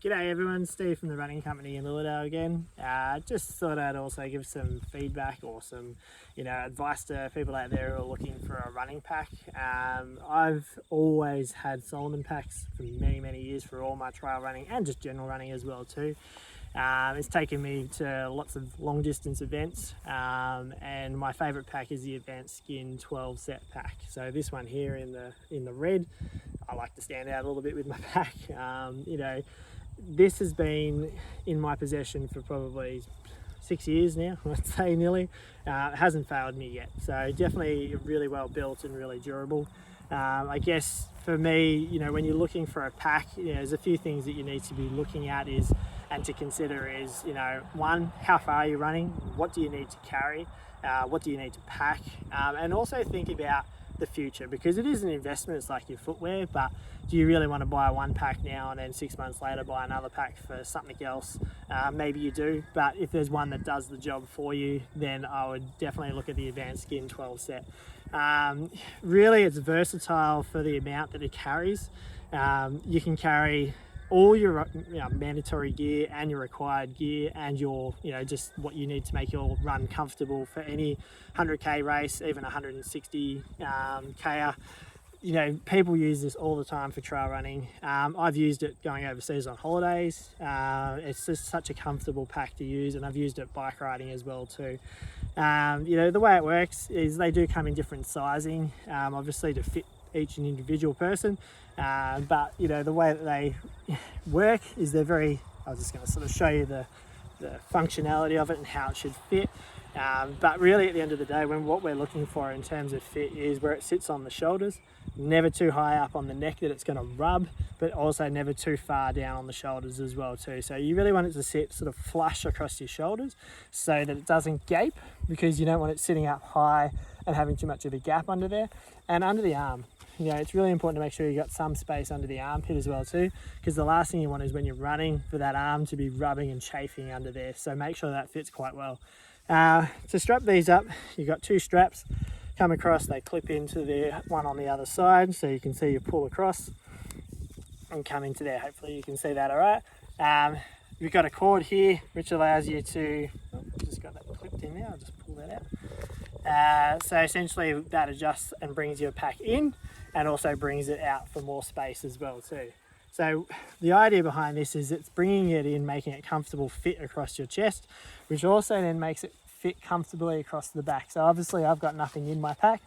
G'day everyone, Steve from the running company in Lilydale again. Just thought I'd also give some feedback or some advice to people out there who are looking for a running pack. I've always had Salomon packs for many years for all my trail running and just general running as well too. It's taken me to lots of long distance events, and my favourite pack is the Advance Skin 12 set pack. So this one here in the red, I like to stand out a little bit with my pack. This has been in my possession for probably 6 years now, I'd say nearly. It hasn't failed me yet, so definitely really well built and really durable. I guess for me, when you're looking for a pack, there's a few things that you need to be looking at and to consider is, one, how far are you running? What do you need to carry? What do you need to pack? And also think about the future, because it is an investment. It's like your footwear, but do you really want to buy one pack now and then 6 months later buy another pack for something else? Maybe you do, but if there's one that does the job for you, then I would definitely look at the Advance Skin 12 set. Really, it's versatile for the amount that it carries. You can carry all your mandatory gear and your required gear and your just what you need to make your run comfortable for any 100k race, even 160 k. People use this all the time for trail running. I've used it going overseas on holidays. It's just such a comfortable pack to use, and I've used it bike riding as well too. The way it works is they do come in different sizing, obviously to fit each individual person, but the way that they work is they're very, I was just going to sort of show you the functionality of it and how it should fit, but really at the end of the day, what we're looking for in terms of fit is where it sits on the shoulders, never too high up on the neck that it's going to rub, but also never too far down on the shoulders as well too. So you really want it to sit sort of flush across your shoulders so that it doesn't gape, because you don't want it sitting up high and having too much of a gap under there. And under the arm, it's really important to make sure you got some space under the armpit as well too, because the last thing you want is when you're running for that arm to be rubbing and chafing under there. So make sure that fits quite well. To strap these up, you've got two straps come across, they clip into the one on the other side, so you can see you pull across and come into there. Hopefully you can see that all right. We've got a cord here which allows you to, just got that clipped in there, I'll just pull that out. So essentially that adjusts and brings your pack in and also brings it out for more space as well too. So the idea behind this is it's bringing it in, making it comfortable fit across your chest, which also then makes it fit comfortably across the back. So obviously I've got nothing in my pack,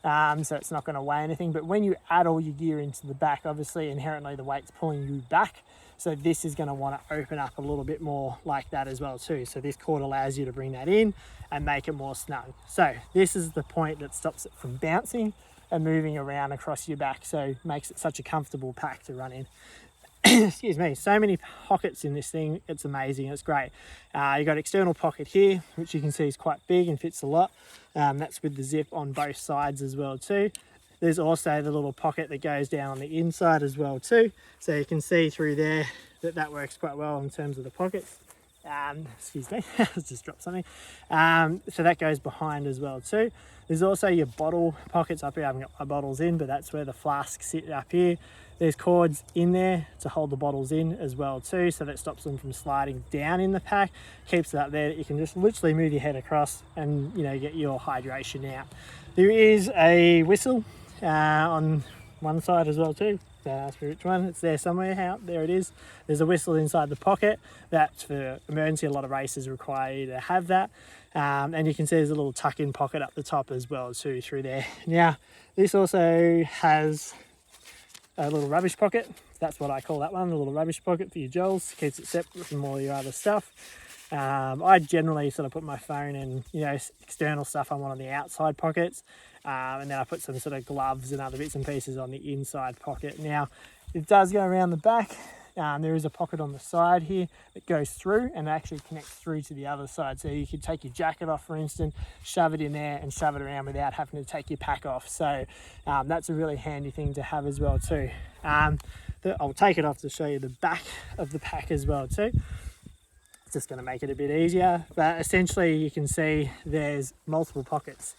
so it's not going to weigh anything, but when you add all your gear into the back, obviously inherently the weight's pulling you back, so this is going to want to open up a little bit more like that as well too. So this cord allows you to bring that in and make it more snug. So this is the point that stops it from bouncing and moving around across your back, so makes it such a comfortable pack to run in. Excuse me, so many pockets in this thing, it's amazing, it's great. You've got external pocket here, which you can see is quite big and fits a lot. That's with the zip on both sides as well too. There's also the little pocket that goes down on the inside as well too, so you can see through there that works quite well in terms of the pockets. Excuse me, I just dropped something. So that goes behind as well too. There's also your bottle pockets up here. I haven't got my bottles in, but that's where the flasks sit up here. There's cords in there to hold the bottles in as well too, so that stops them from sliding down in the pack, keeps it up there that you can just literally move your head across and get your hydration out. There is a whistle on one side as well too. Ask for which one, it's there somewhere, there it is. There's a whistle inside the pocket, that's for emergency. A lot of races require you to have that, and you can see there's a little tuck-in pocket up the top as well too through there. Now this also has a little rubbish pocket, that's what I call that one, a little rubbish pocket for your gels, keeps it separate from all your other stuff. I generally sort of put my phone and external stuff I want on the outside pockets, and then I put some sort of gloves and other bits and pieces on the inside pocket. Now it does go around the back. There is a pocket on the side here that goes through and actually connects through to the other side, so you could take your jacket off, for instance, shove it in there and shove it around without having to take your pack off. So that's a really handy thing to have as well too. I'll take it off to show you the back of the pack as well too. Just going to make it a bit easier, but essentially you can see there's multiple pockets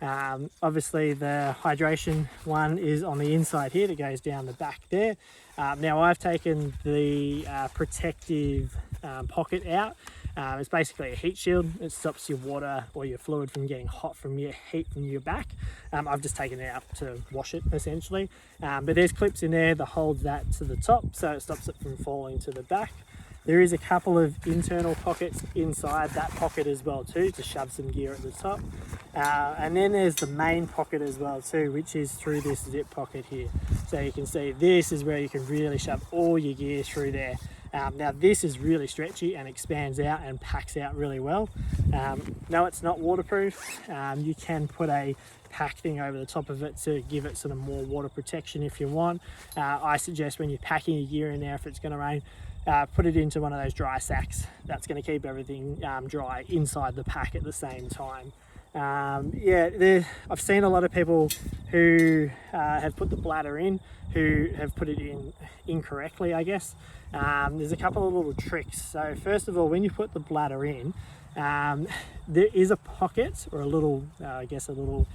Obviously the hydration one is on the inside here that goes down the back there. Now I've taken the protective pocket out. It's basically a heat shield. It stops your water or your fluid from getting hot from your heat from your back. I've just taken it out to wash it essentially. But there's clips in there that hold that to the top, so it stops it from falling to the back. There is a couple of internal pockets inside that pocket as well too, to shove some gear at the top. And then there's the main pocket as well too, which is through this zip pocket here. So you can see this is where you can really shove all your gear through there. Now this is really stretchy and expands out and packs out really well. No, it's not waterproof. You can put a pack thing over the top of it to give it sort of more water protection if you want. I suggest when you're packing your gear in there, if it's going to rain, put it into one of those dry sacks. That's going to keep everything dry inside the pack at the same time. Yeah, I've seen a lot of people who have put the bladder in, who have put it in incorrectly, I guess. There's a couple of little tricks. So first of all, when you put the bladder in, there is a pocket or a little, I guess a little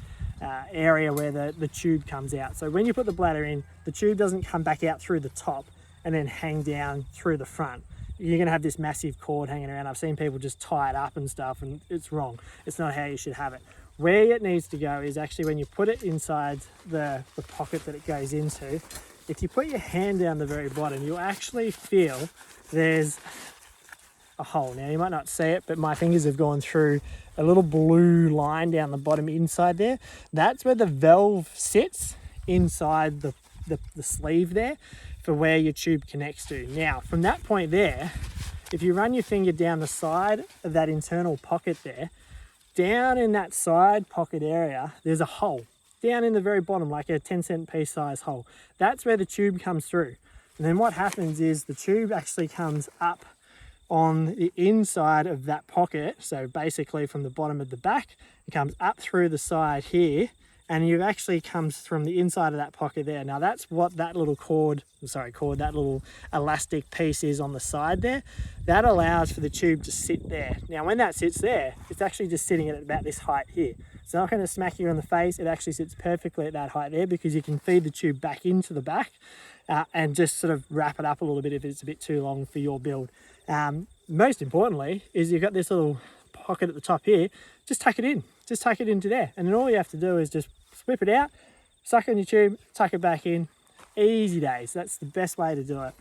area where the tube comes out. So when you put the bladder in, the tube doesn't come back out through the top and then hang down through the front. You're going to have this massive cord hanging around. I've seen people just tie it up and stuff, and it's wrong. It's not how you should have it. Where it needs to go is actually when you put it inside the pocket that it goes into. If you put your hand down the very bottom, you'll actually feel there's a hole. Now you might not see it, but my fingers have gone through a little blue line down the bottom inside there. That's where the valve sits inside the sleeve there, for where your tube connects to. Now, from that point there, if you run your finger down the side of that internal pocket there, down in that side pocket area, there's a hole. Down in the very bottom, like a 10-cent piece size hole. That's where the tube comes through. And then what happens is the tube actually comes up on the inside of that pocket. So basically from the bottom of the back, it comes up through the side here, and it actually comes from the inside of that pocket there. Now that's what that little that little elastic piece is on the side there. That allows for the tube to sit there. Now when that sits there, it's actually just sitting at about this height here. It's not going to smack you in the face. It actually sits perfectly at that height there, because you can feed the tube back into the back and just sort of wrap it up a little bit if it's a bit too long for your build. Most importantly is you've got this little pocket at the top here. Just tuck it in. Just tuck it into there, and then all you have to do is just whip it out, suck on your tube, tuck it back in. Easy days. That's the best way to do it.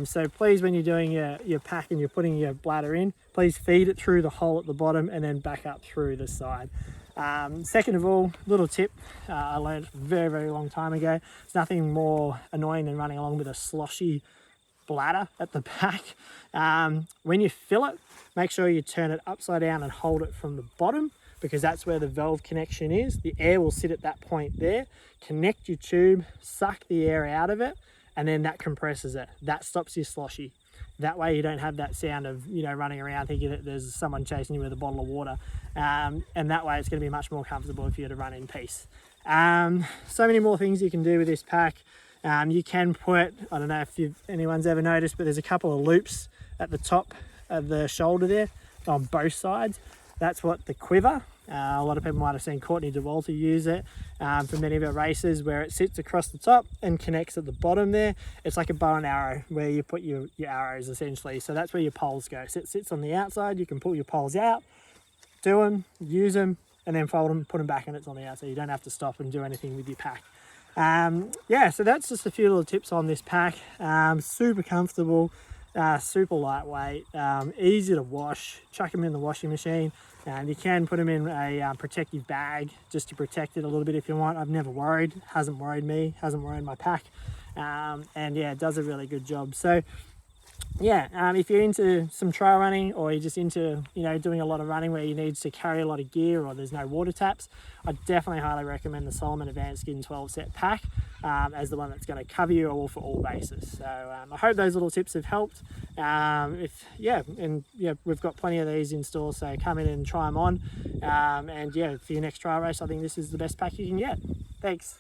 So please, when you're doing your pack and you're putting your bladder in, please feed it through the hole at the bottom and then back up through the side. Second of all, little tip I learned a very, very long time ago. It's nothing more annoying than running along with a sloshy bladder at the back. When you fill it, make sure you turn it upside down and hold it from the bottom, because that's where the valve connection is. The air will sit at that point there. Connect your tube, suck the air out of it, and then that compresses it. That stops your sloshy. That way you don't have that sound of, running around thinking that there's someone chasing you with a bottle of water. And that way it's going to be much more comfortable if you're to run in peace. So many more things you can do with this pack. You can put, I don't know if anyone's ever noticed, but there's a couple of loops at the top of the shoulder there on both sides. That's what the quiver. A lot of people might have seen Courtney DeWalter use it for many of her races, where it sits across the top and connects at the bottom there. It's like a bow and arrow where you put your arrows essentially. So that's where your poles go. So it sits on the outside. You can pull your poles out, do them, use them, and then fold them, put them back, and it's on the outside. You don't have to stop and do anything with your pack. Yeah, so that's just a few little tips on this pack. Super comfortable, super lightweight, easy to wash. Chuck them in the washing machine. You can put them in a protective bag just to protect it a little bit if you want. I've never worried, hasn't worried me, hasn't worried my pack. And yeah, it does a really good job. So yeah, if you're into some trail running, or you're just into, doing a lot of running where you need to carry a lot of gear, or there's no water taps, I definitely highly recommend the Salomon Advance Skin 12 set pack as the one that's going to cover you all for all bases. So I hope those little tips have helped. We've got plenty of these in store, so come in and try them on. And yeah, for your next trail race, I think this is the best pack you can get. Thanks.